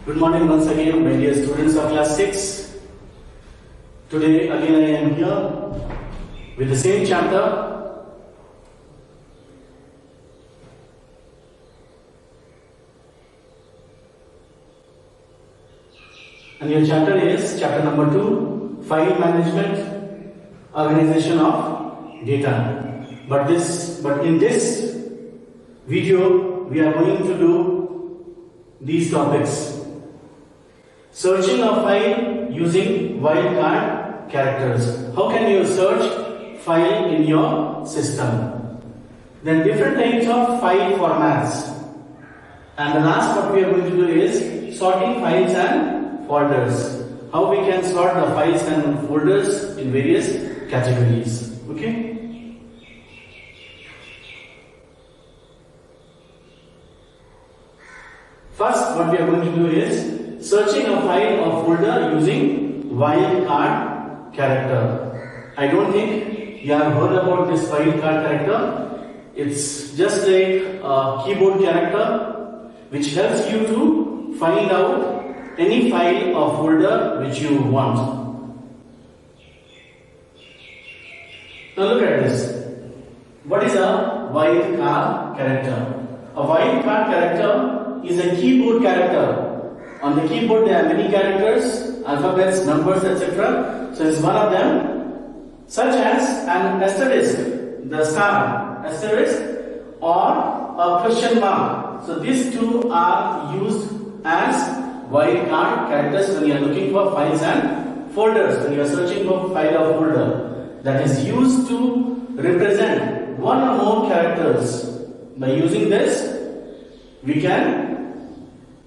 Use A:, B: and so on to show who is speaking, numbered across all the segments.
A: Good morning once again, my dear students of class 6. Today again I am here with the same chapter. And your chapter is chapter number 2, File Management, Organization of Data. But in this video we are going to do these topics. Searching a file using wildcard characters. How can you search file in your system? Then different types of file formats. And the last what we are going to do is sorting files and folders. How we can sort the files and folders in various categories. Okay? First, what we are going to do is searching a file or folder using wildcard character. I don't think you have heard about this wildcard character. It's just like a keyboard character which helps you to find out any file or folder which you want. Now look at this. What is a wildcard character? A wildcard character is a keyboard character. On the keyboard there are many characters, alphabets, numbers, etc. So it's one of them, such as an asterisk, the star, asterisk, or a question mark. So these two are used as wildcard characters when you are looking for files and folders, when you are searching for file or folder. That is used to represent one or more characters. By using this, we can,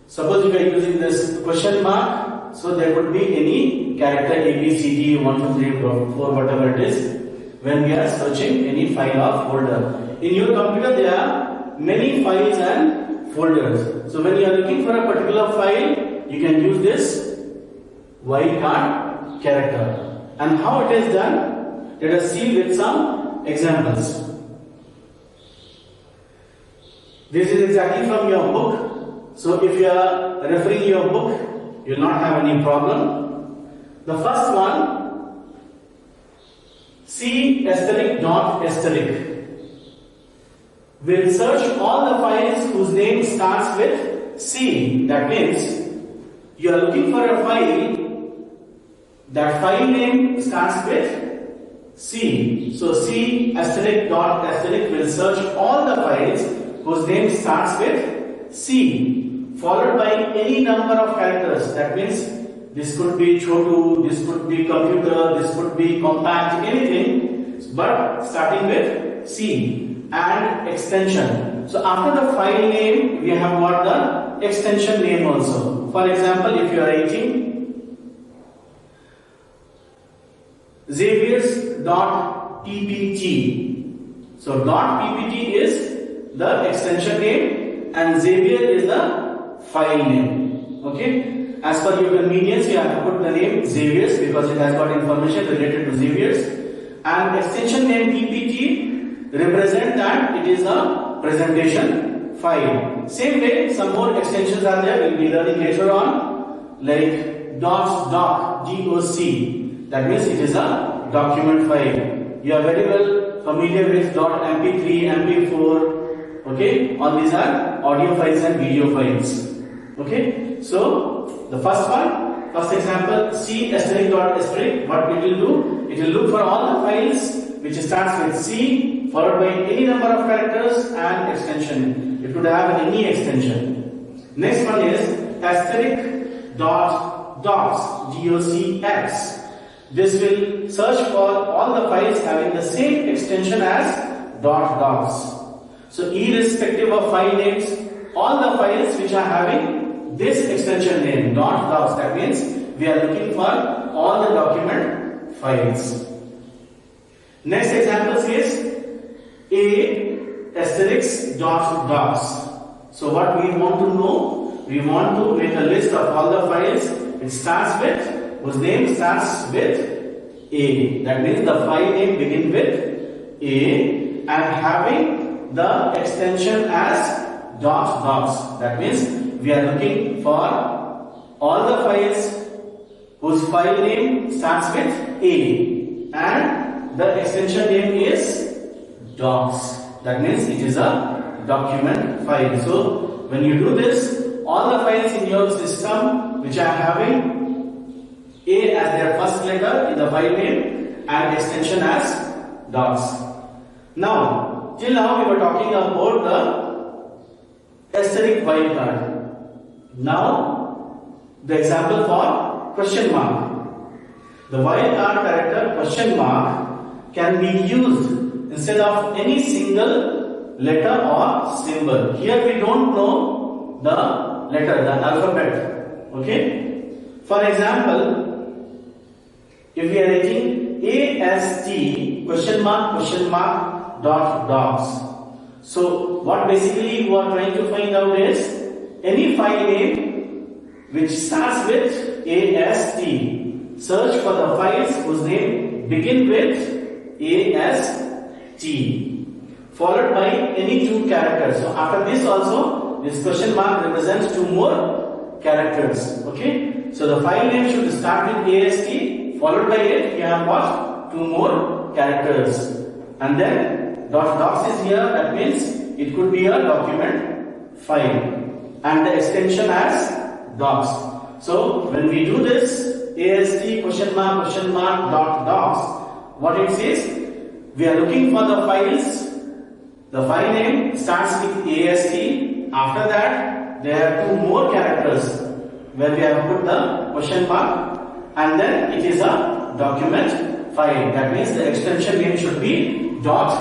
A: suppose we are using this question mark, so there could be any character A, B, C, D, 1, 2, 3, 4, whatever it is, when we are searching any file or folder. In your computer there are many files and folders. So when you are looking for a particular file, you can use this wildcard character. And how it is done, let us see with some examples. This is exactly from your book. So if you are referring your book, you will not have any problem. The first one, C asterisk dot asterisk will search all the files whose name starts with C. That means you are looking for a file, that file name starts with C. So C asterisk dot asterisk will search all the files whose name starts with C, followed by any number of characters. That means this could be Chotu, this could be computer, this could be compact, anything, but starting with C and extension. So after the file name, we have got the extension name also. For example, if you are writing XAVIER'S .ppt, so .ppt is the extension name and Xavier is the file name. Okay, as per your convenience you have to put the name Xavier's because it has got information related to Xavier's, and extension name ppt represent that it is a presentation file. Same way some more extensions are there, we will be learning later on, like doc, doc, that means it is a document file. You are very well familiar with .mp3, mp4. Okay, all these are audio files and video files. Okay, so the first example, C asterisk dot asterisk, what it will do? It will look for all the files which starts with C, followed by any number of characters and extension. It could have any extension. Next one is asterisk dot docs, docs. This will search for all the files having the same extension as .docs. So irrespective of file names, all the files which are having this extension name .docs, that means we are looking for all the document files. Next example is A asterisk dot docs. So what we want to know, we want to make a list of all the files. It starts with, whose name starts with A. That means the file name begins with A and having the extension as .docs. That means we are looking for all the files whose file name starts with A and the extension name is docs. That means it is a document file. So when you do this, all the files in your system which are having A as their first letter in the file name and extension as docs. Now, till now we were talking about the asterisk wildcard. Now, the example for question mark. The wildcard character question mark can be used instead of any single letter or symbol. Here we don't know the letter, the alphabet. Okay? For example, if we are writing AST question mark dot docs. So what basically you are trying to find out is any file name which starts with AST. Search for the files whose name begin with AST followed by any two characters. So after this also, this question mark represents two more characters. Okay. So the file name should start with AST, followed by it we have what? Two more characters. And then docs is here, that means it could be a document file. And the extension as docs. So when we do this, AST question mark dot docs, what it says? We are looking for the files. The file name starts with AST. After that, there are two more characters where we have put the question mark, and then it is a document file. That means the extension name should be docs.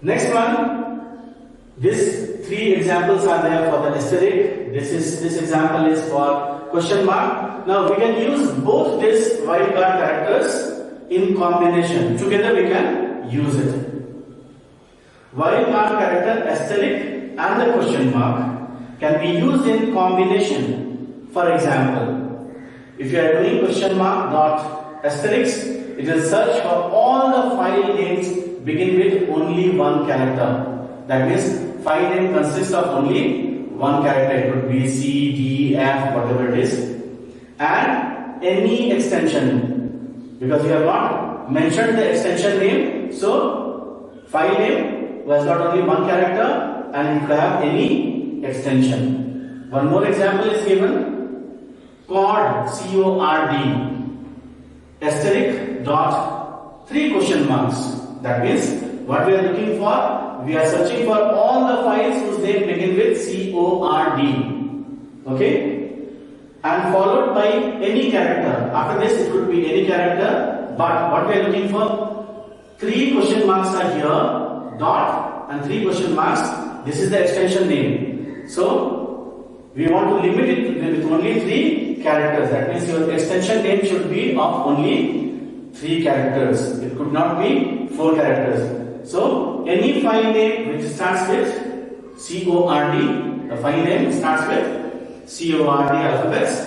A: Next one, these three examples are there for the asterisk. This example is for question mark. Now we can use both these wildcard characters in combination. Together we can use it. Wildcard character asterisk and the question mark can be used in combination. For example, if you are doing question mark dot asterisk, it will search for all the file names begin with only one character. That means file name consists of only one character. It could be C, D, F, whatever it is, and any extension, because we have not mentioned the extension name. So file name has got only one character and it could have any extension. One more example is given. Cord, C-O-R-D, asterisk dot three question marks. That means what we are looking for, we are searching for all the files whose name begin with C-O-R-D. Okay? And followed by any character. After this it could be any character, but what we are looking for, three question marks are here, dot and three question marks. This is the extension name. So we want to limit it with only three characters. That means your extension name should be of only three characters. It could not be four characters. So any file name which starts with C-O-R-D, the file name starts with C-O-R-D alphabets,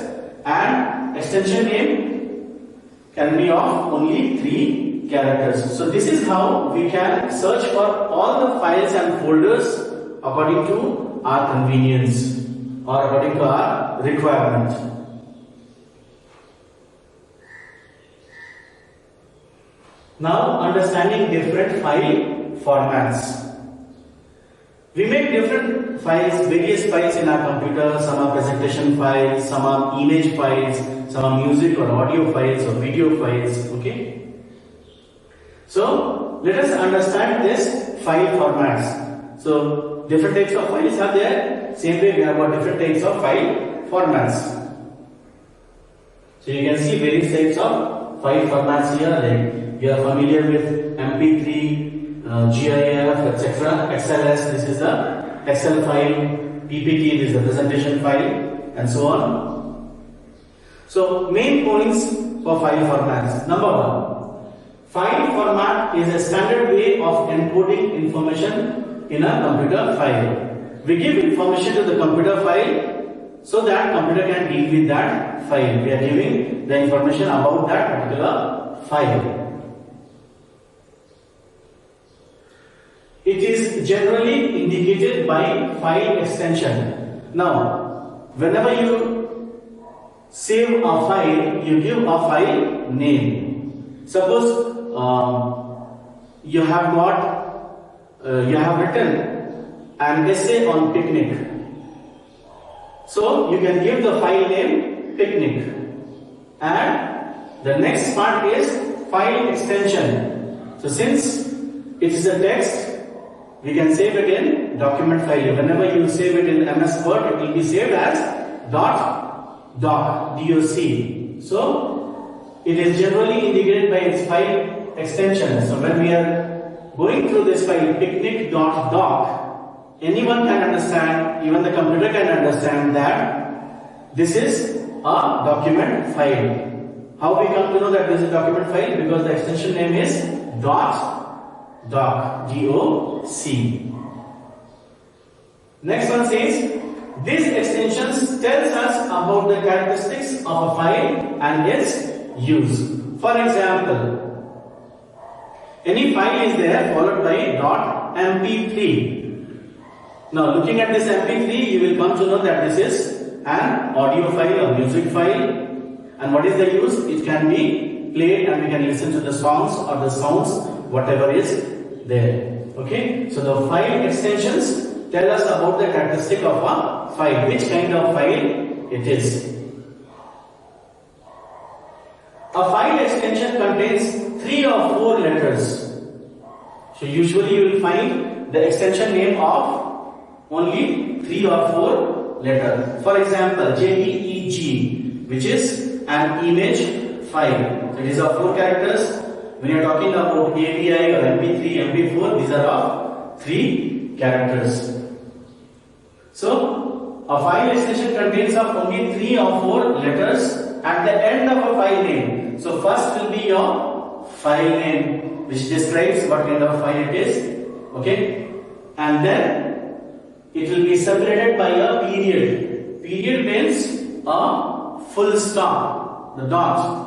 A: and extension name can be of only three characters. So this is how we can search for all the files and folders according to our convenience or according to our requirement. Now, understanding different file formats. We make different files, various files in our computer. Some are presentation files, some are image files, some are music or audio files or video files. Okay. So let us understand this file formats. So different types of files are there. Same way we have got different types of file formats. So you can see various types of file formats here. Like you are familiar with MP3, GIF, etc. XLS, this is the Excel file. PPT, this is the presentation file, and so on. So main points for file formats. Number one, file format is a standard way of encoding information in a computer file. We give information to the computer file so that computer can deal with that file. We are giving the information about that particular file. It is generally indicated by file extension. Now, whenever you save a file, you give a file name. Suppose you have written an essay on picnic. So you can give the file name picnic. And the next part is file extension. So since it is a text, we can save it in document file. Whenever you save it in MS Word, it will be saved as .doc, doc. So it is generally indicated by its file extension. So when we are going through this file picnic.doc, anyone can understand, even the computer can understand that this is a document file. How we come to know that this is a document file? Because the extension name is .doc, D-O-C. Next one says, these extensions tells us about the characteristics of a file and its use. For example, any file is there followed by .mp3. Now looking at this mp3, you will come to know that this is an audio file or music file. And what is the use? It can be played and we can listen to the songs or the sounds, whatever is there. Okay, so the file extensions tell us about the characteristic of a file, which kind of file it is. A file extension contains 3 or 4 letters. So usually you will find the extension name of only 3 or 4 letters. For example, JPEG, which is an image file. So these are 4 characters. When you are talking about AVI or MP3, MP4, these are of 3 characters. So a file extension contains of only 3 or 4 letters at the end of a file name. So first will be your file name, which describes what kind of file it is. Okay, and then it will be separated by a period. Period means a full stop, the dot.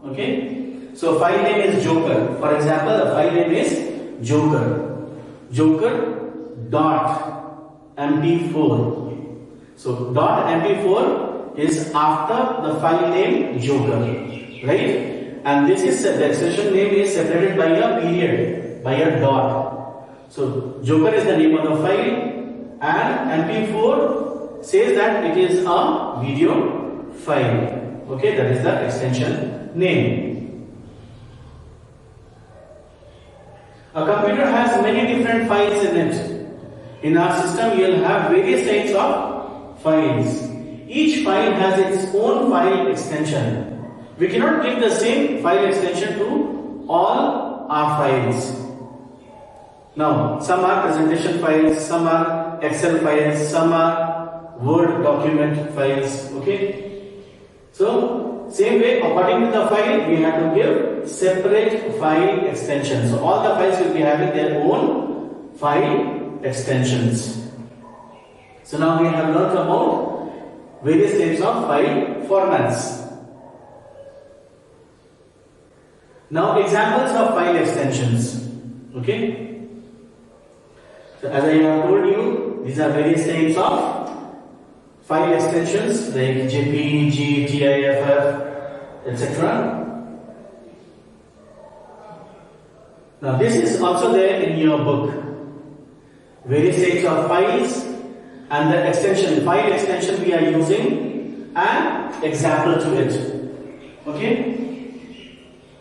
A: Okay, so file name is Joker. For example, the file name is Joker. Joker dot mp4. So dot mp4 is after the file name Joker, right? And this is the extension name is separated by a period, by a dot. So Joker is the name of the file, and mp4 says that it is a video file. Okay, that is the extension name. A computer has many different files in it. In our system, you will have various types of files. Each file has its own file extension. We cannot give the same file extension to all our files. Now, some are presentation files, some are Excel files, some are Word document files. Okay. So, same way, according to the file, we have to give separate file extensions. So, all the files will be having their own file extensions. So, now we have learned about various types of file formats. Now, examples of file extensions. Okay. So, as I have told you, these are various types of file extensions like JPEG, GIF, etc. Now, this is also there in your book. Various types of files and the extension, file extension we are using, and example to it. Okay.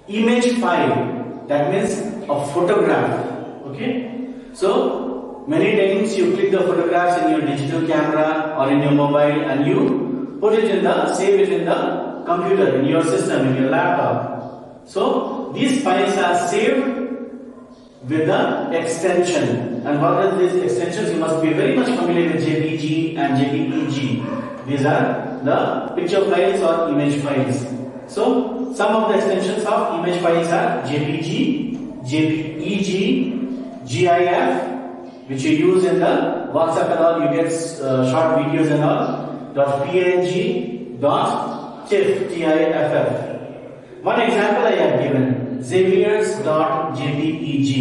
A: Image file, that means a photograph. Okay. So many times you click the photographs in your digital camera or in your mobile and you put it in the, save it in the computer, in your system, in your laptop. So these files are saved with the extension. And what are these extensions? You must be very much familiar with JPG and JPEG. These are the picture files or image files. So some of the extensions of image files are JPG, JPEG, GIF, which you use in the WhatsApp and all, you get short videos and all, .png, .tiff, TIFF. One example I have given, XAVIER'S .jpeg.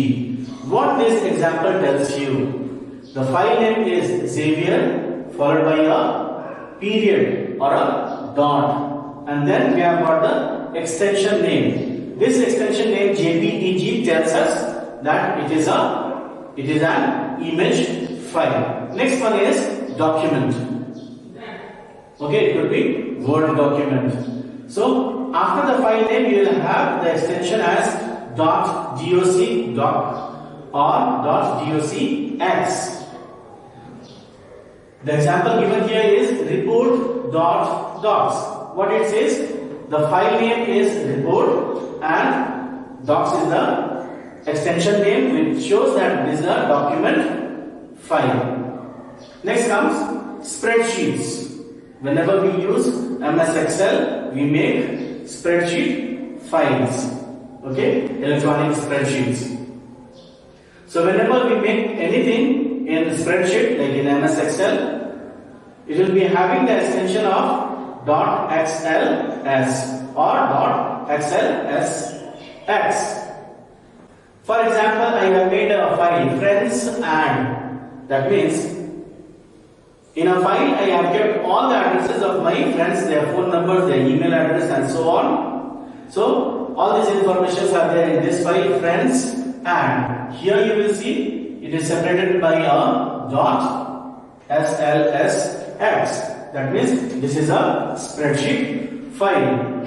A: What this example tells you, the file name is Xavier followed by a period or a dot, and then we have got the extension name. This extension name JPEG tells us that it is an image file. Next one is document. Okay, it could be Word document. So after the file name, you will have the extension as .doc doc or .docx. The example given here is report.docs. What it says, the file name is report and docs is the extension name, which shows that this is a document file. Next comes spreadsheets. Whenever we use MS Excel, we make spreadsheet files. Okay, electronic spreadsheets. So whenever we make anything in spreadsheet, like in MS Excel, it will be having the extension of .xls or .xlsx. For example, I have made a file friends and, that means in a file I have kept all the addresses of my friends, their phone numbers, their email address and so on. So all these informations are there in this file friends, and here you will see it is separated by a .slsx. That means this is a spreadsheet file.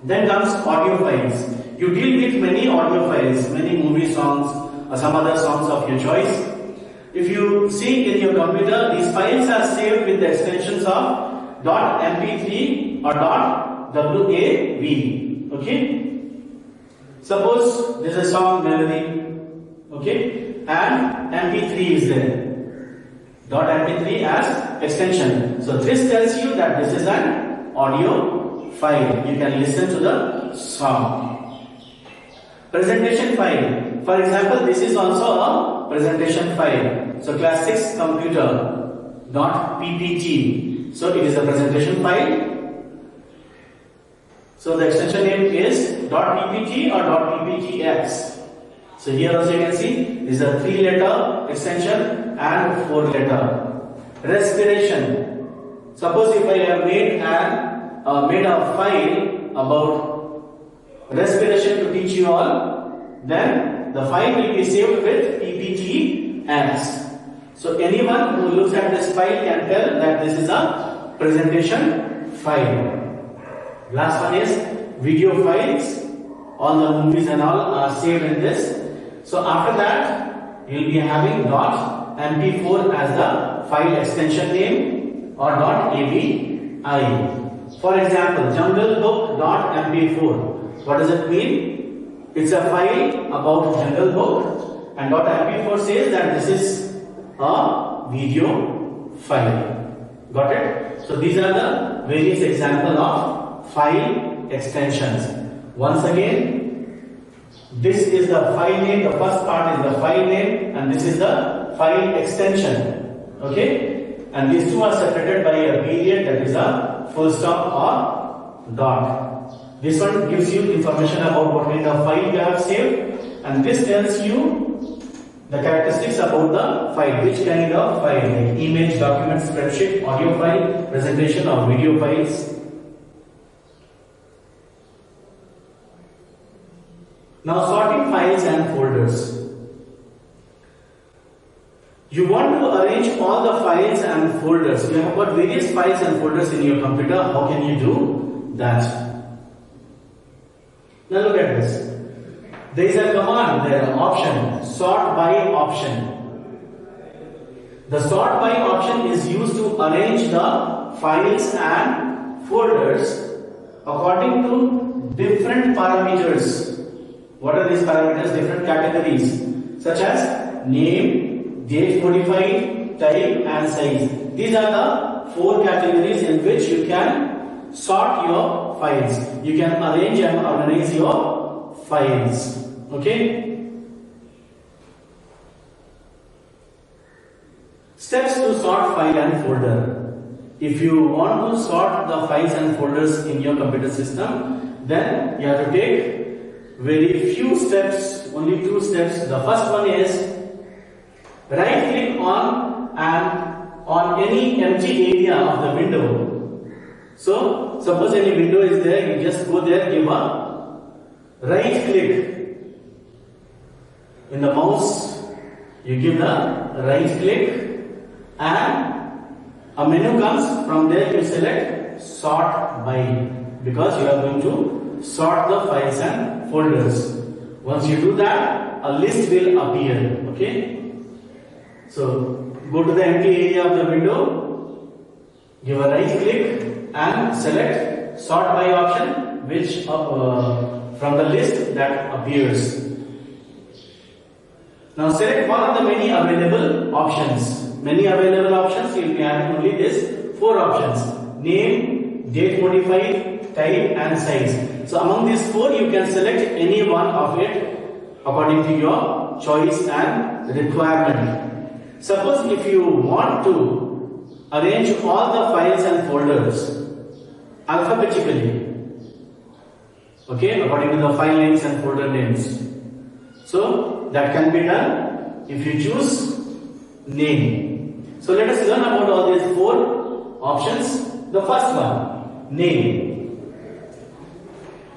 A: Then comes audio files. You deal with many audio files, many movie songs or some other songs of your choice. If you see in your computer, these files are saved with the extensions of .mp3 or .wav. Okay. Suppose this is a song melody. Okay, and mp3 is there. .mp3 as extension. So this tells you that this is an audio file. You can listen to the song. Presentation file. For example, this is also a presentation file. So class 6 computer .ppt. So it is a presentation file. So the extension name is .ppt or .pptx. So here also you can see is a 3-letter extension and 4-letter. Respiration. Suppose if I have made a file about respiration to teach you all, then the file will be saved with pptx. So anyone who looks at this file can tell that this is a presentation file. Last one is video files. All the movies and all are saved in this. So after that, you will be having .mp4 as the file extension name or .avi. For example, jungle book.mp4. What does it mean? It's a file about jungle book, and .mp4 says that this is a video file. Got it? So these are the various examples of file extensions. Once again, this is the file name, the first part is the file name, and this is the file extension. Okay? And these two are separated by a period, that is a full stop or dot. This one gives you information about what kind of file you have saved, and this tells you the characteristics about the file, which kind of file, like image, document, spreadsheet, audio file, presentation or video files. Now sorting files and folders. You want to arrange all the files and folders. You have got various files and folders in your computer. How can you do that? Now look at this. There is a command there, option, sort by option. The sort by option is used to arrange the files and folders according to different parameters. What are these parameters? Different categories such as name, date modified, type and size. These are the 4 categories in which you can sort your files. You can arrange and organize your files. Okay? Steps to sort file and folder. If you want to sort the files and folders in your computer system, then you have to take very few steps, only 2 steps. The first one is right click on an on any empty area of the window. So suppose any window is there, you just go there, give a right click. In the mouse, you give the right click and a menu comes. From there you select sort by, because you are going to sort the files and folders. Once you do that, a list will appear. Okay. So go to the empty area of the window, give a right click and select sort by option, which from the list that appears. Now select one of the many available options. Many available options, you will be having only this 4 options: name, date modified, type and size. So among these 4 you can select any one of it according to your choice and requirement. Suppose if you want to arrange all the files and folders alphabetically, okay, according to the file names and folder names. So that can be done if you choose name. So let us learn about all these 4 options. The first one, name.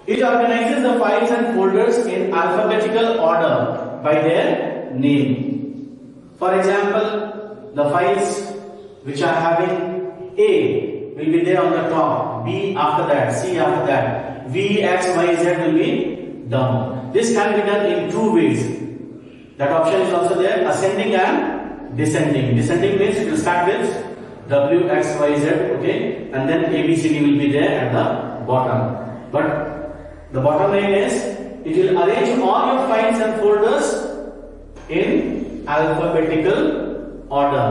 A: It organizes the files and folders in alphabetical order by their name. For example, the files which are having A will be there on the top, B after that, C after that, V, X, Y, Z will be down. This can be done in 2 ways. That option is also there, ascending and descending. Descending means it will start with W, X, Y, Z, okay, and then A, B, C, D will be there at the bottom. But the bottom line is, it will arrange all your files and folders in alphabetical order.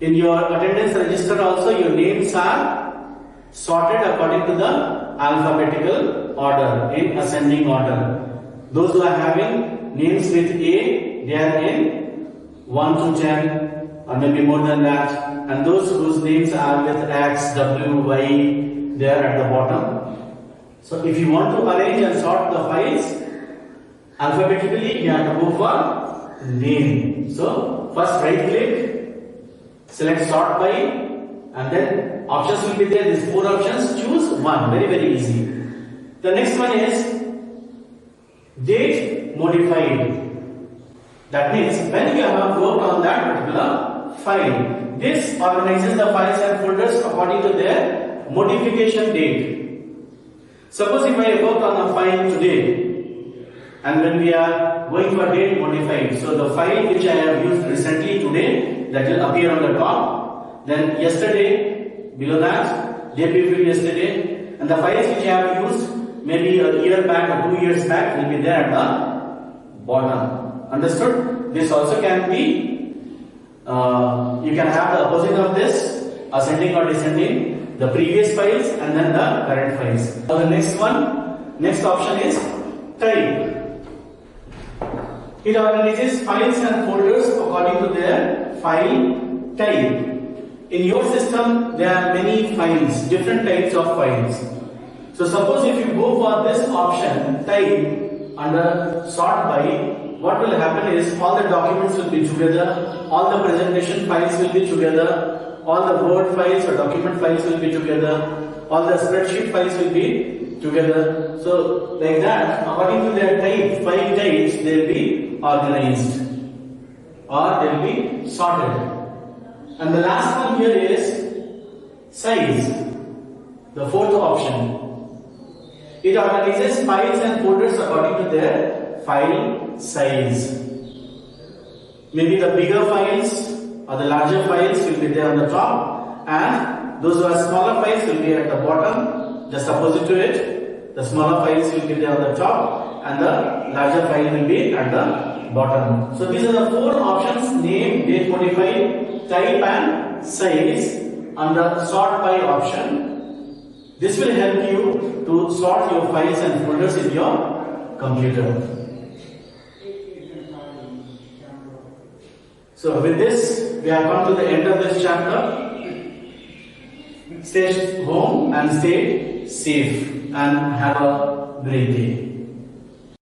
A: In your attendance register also, your names are sorted according to the alphabetical order, in ascending order. Those who are having names with A, they are in 1 to 10 or maybe more than that, and those whose names are with X, W, Y, they are at the bottom. So if you want to arrange and sort the files alphabetically, you have to go for name. So first right click, select sort by, and then options will be there. These 4 options, choose one. Very easy. The next one is date modified. That means when you have worked on that particular file, this organizes the files and folders according to their modification date. Suppose if I work on a file today, and when we are going for date modified, so the file which I have used recently today, that will appear on the top. Then yesterday, below that, day before yesterday, and the files which I have used maybe a year back or 2 years back will be there at the bottom. Understood? This also can be, you can have the opposite of this, ascending or descending, the previous files and then the current files. Now the next option is type. It organizes files and folders according to their file type. In your system, there are many files, different types of files. So suppose if you go for this option, type, under sort by, what will happen is all the documents will be together, all the presentation files will be together, all the Word files or document files will be together, all the spreadsheet files will be together. So like that, according to their type, file types, they will be organized or they will be sorted. And the last one here is size, the 4th option. It organizes files and folders according to their file size. Maybe the bigger files or the larger files will be there on the top, and those who are smaller files will be at the bottom, just opposite to it. The smaller files will be there on the top and the larger file will be at the bottom. So these are the 4 options: name, date modified, type and size under sort by option. This will help you to sort your files and folders in your computer. So with this, we have come to the end of this chapter. Stay home and stay safe and have a great day.